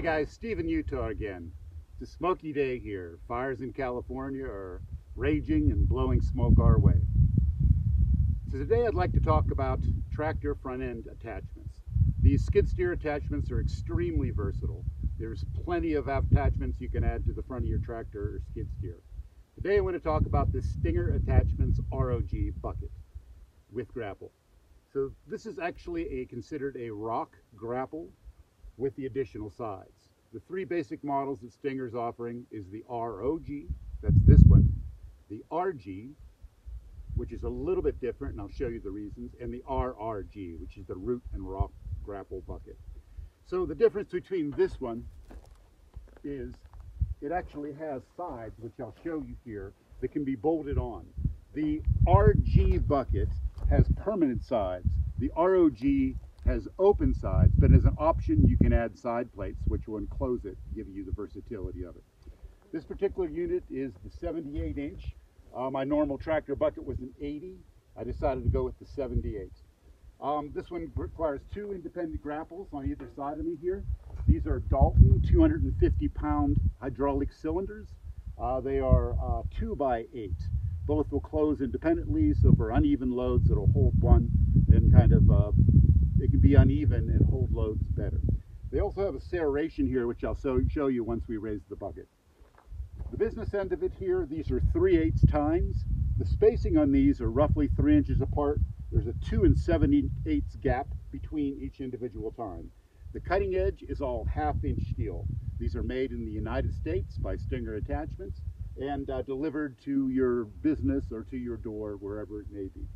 Hey guys, Steve in Utah again. It's a smoky day here. Fires in California are raging and blowing smoke our way. So today I'd like to talk about tractor front end attachments. These skid steer attachments are extremely versatile. There's plenty of attachments you can add to the front of your tractor or skid steer. Today I want to talk about the Stinger Attachments ROG bucket with grapple. So this is actually considered a rock grapple with the additional sides. The three basic models that Stinger's offering is the ROG, that's this one, the RG, which is a little bit different, and I'll show you the reasons, and the RRG, which is the root and rock grapple bucket. So the difference between this one is it actually has sides, which I'll show you here, that can be bolted on. The RG bucket has permanent sides. The ROG has open sides, but as an option you can add side plates which will enclose it, giving you the versatility of it. This particular unit is the 78 inch. My normal tractor bucket was an 80. I decided to go with the 78. This one requires two independent grapples on either side of me here. These are Dalton 250-pound hydraulic cylinders. They are 2x8. Both will close independently, so for uneven loads it'll hold one and kind of it can be uneven and hold loads better. They also have a serration here, which I'll show you once we raise the bucket. The business end of it here, these are 3/8 tines. The spacing on these are roughly 3 inches apart. There's a 2 7/8 gap between each individual tine. The cutting edge is all 1/2 inch steel. These are made in the United States by Stinger Attachments and delivered to your business or to your door, wherever it may be.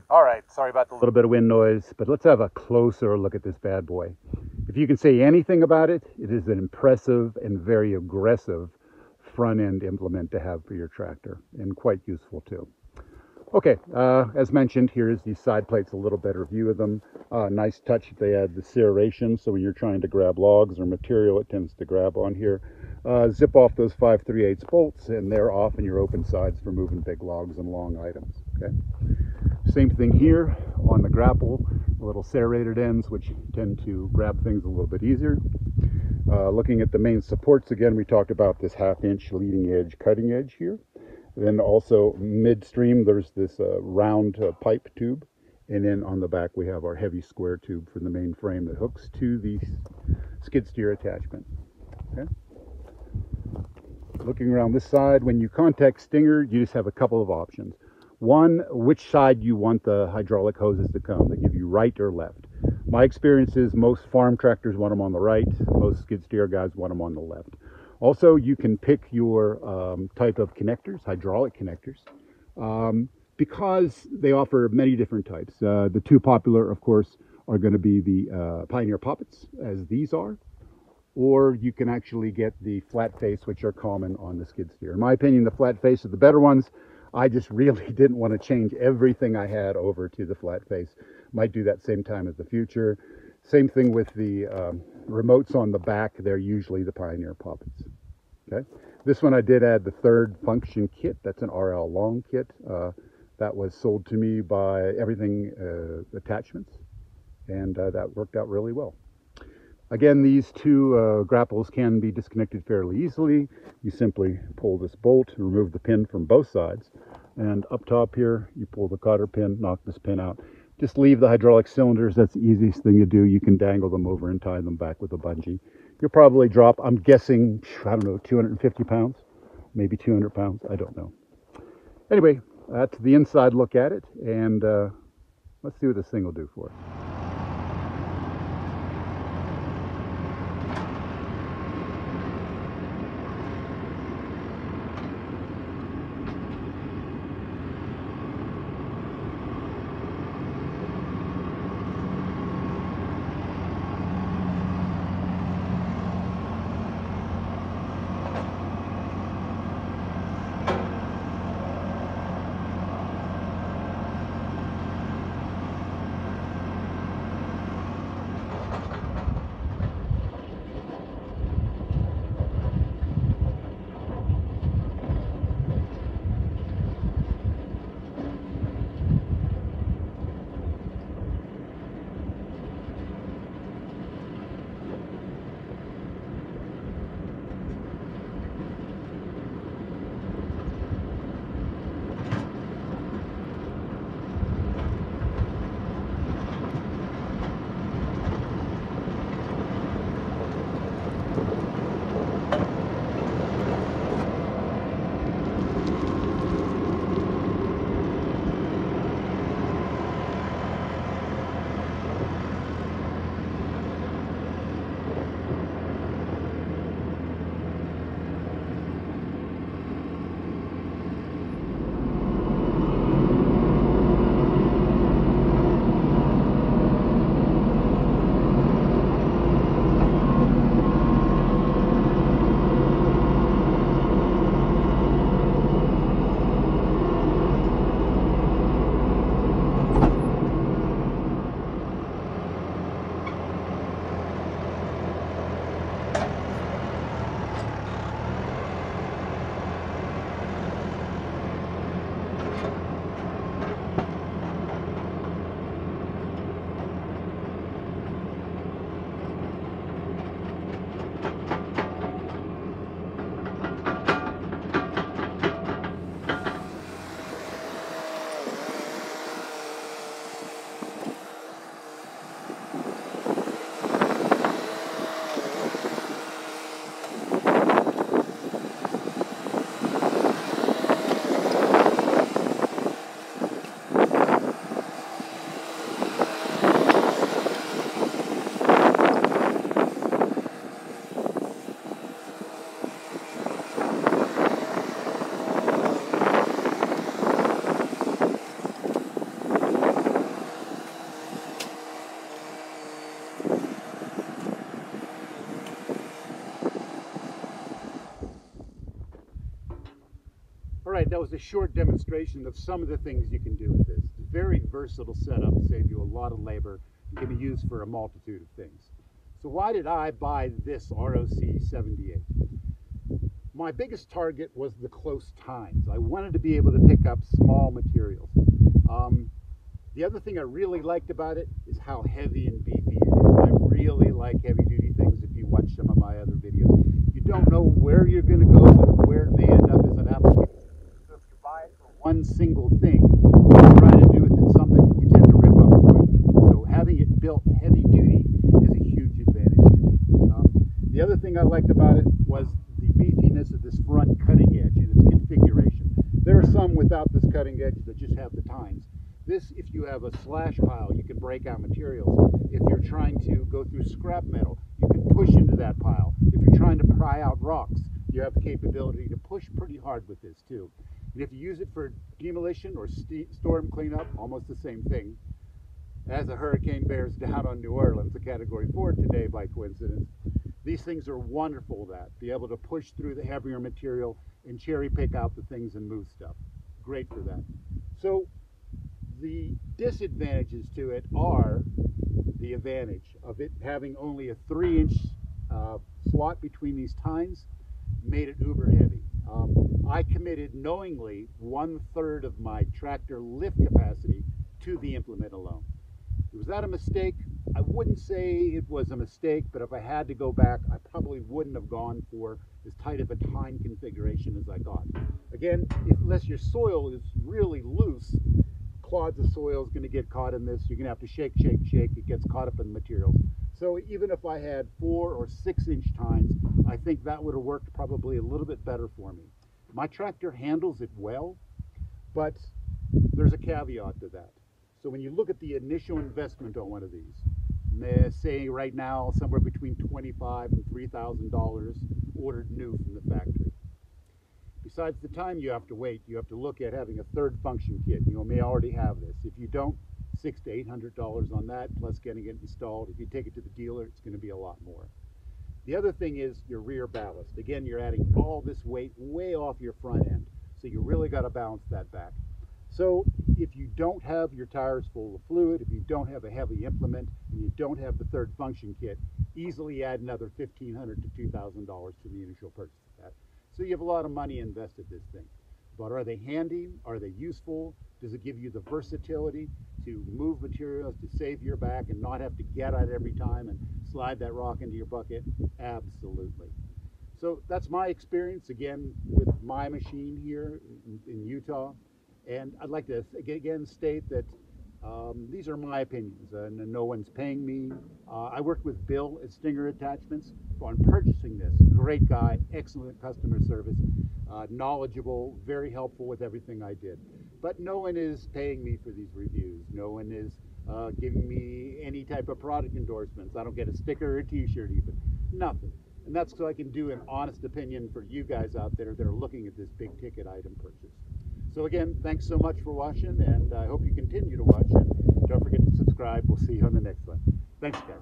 All right, sorry about the little bit of wind noise, but let's have a closer look at this bad boy. If you can say anything about it, it is an impressive and very aggressive front end implement to have for your tractor, and quite useful too. Okay, as mentioned, here's these side plates, a little better view of them. Nice touch, they add the serration, so when you're trying to grab logs or material, it tends to grab on here. Zip off those 5 3/8 bolts, and they're off in your open sides for moving big logs and long items. Okay. Same thing here on the grapple, little serrated ends, which tend to grab things a little bit easier. Looking at the main supports, again, we talked about this 1/2 inch leading edge, cutting edge here. Then also midstream, there's this round pipe tube. And then on the back, we have our heavy square tube for the main frame that hooks to the skid steer attachment. Okay. Looking around this side, when you contact Stinger, you just have a couple of options. One, which side you want the hydraulic hoses to come. They give you right or left. My experience is most farm tractors want them on the right. Most skid steer guys want them on the left. Also, you can pick your type of connectors, hydraulic connectors, because they offer many different types. The two popular, of course, are going to be the Pioneer Poppets, as these are, or you can actually get the flat face, which are common on the skid steer. In my opinion, the flat face are the better ones. I just really didn't want to change everything I had over to the flat face. Might do that same time as the future. Same thing with the remotes on the back. They're usually the Pioneer Poppets. Okay. This one I did add the third function kit. That's an RL long kit. That was sold to me by Everything Attachments, and that worked out really well. Again, these two grapples can be disconnected fairly easily. You simply pull this bolt, remove the pin from both sides, and up top here, you pull the cotter pin, knock this pin out. Just leave the hydraulic cylinders. That's the easiest thing to do. You can dangle them over and tie them back with a bungee. You'll probably drop, I'm guessing, I don't know, 250 pounds, maybe 200 pounds. I don't know. Anyway, that's the inside look at it, and let's see what this thing will do for us. Alright, that was a short demonstration of some of the things you can do with this. It's a very versatile setup, save you a lot of labor, and can be used for a multitude of things. So why did I buy this ROC 78? My biggest target was the close tines. I wanted to be able to pick up small materials. The other thing I really liked about it is how heavy and beefy it is. I really like heavy duty things. If you watch some of my other videos, you don't know where you're going to go and where it may end up as an application. So if you buy it for one single thing, and you try to do with it something, you tend to rip up equipment. So having it built heavy duty is a huge advantage to me. The other thing I liked about it was the beefiness of this front cutting edge and its configuration. There are some without this cutting edge that just have the tines. This, if you have a slash pile, you can break out materials. If you're trying to go through scrap metal, you can push into that pile. If you're trying to pry out rocks, you have the capability to push pretty hard with this too. And if you use it for demolition or storm cleanup, almost the same thing. As a hurricane bears down on New Orleans, a Category 4 today by coincidence, these things are wonderful that be able to push through the heavier material and cherry pick out the things and move stuff. Great for that. So the disadvantages to it are the advantage of it having only a 3-inch slot between these tines made it uber heavy. I committed knowingly 1/3 of my tractor lift capacity to the implement alone. Was that a mistake? I wouldn't say it was a mistake, but if I had to go back, I probably wouldn't have gone for as tight of a tine configuration as I got. Again, unless your soil is really loose, clods of soil is going to get caught in this. You're going to have to shake, shake, shake. It gets caught up in the materials. So even if I had 4 or 6-inch tines, I think that would have worked probably a little bit better for me. My tractor handles it well, but there's a caveat to that. So when you look at the initial investment on one of these, say right now somewhere between $25,000 and $3,000 ordered new from the factory. Besides the time you have to wait, you have to look at having a third function kit. You may already have this. If you don't, $600 to $800 on that, plus getting it installed. If you take it to the dealer, it's going to be a lot more. The other thing is your rear ballast. Again, you're adding all this weight way off your front end. So you really got to balance that back. So if you don't have your tires full of fluid, if you don't have a heavy implement, and you don't have the third function kit, easily add another $1,500 to $2,000 to the initial purchase of that. So you have a lot of money invested in this thing. But are they handy? Are they useful? Does it give you the versatility to move materials, to save your back and not have to get at it every time and slide that rock into your bucket? Absolutely. So that's my experience, again, with my machine here in Utah. And I'd like to, again, state that these are my opinions, and no one's paying me. I worked with Bill at Stinger Attachments on purchasing this. Great guy, excellent customer service, knowledgeable, very helpful with everything I did. But no one is paying me for these reviews. No one is giving me any type of product endorsements. I don't get a sticker or a t-shirt even, nothing. And that's so I can do an honest opinion for you guys out there that are looking at this big ticket item purchase. So again, thanks so much for watching, and I hope you continue to watch, and don't forget to subscribe. We'll see you on the next one. Thanks, guys.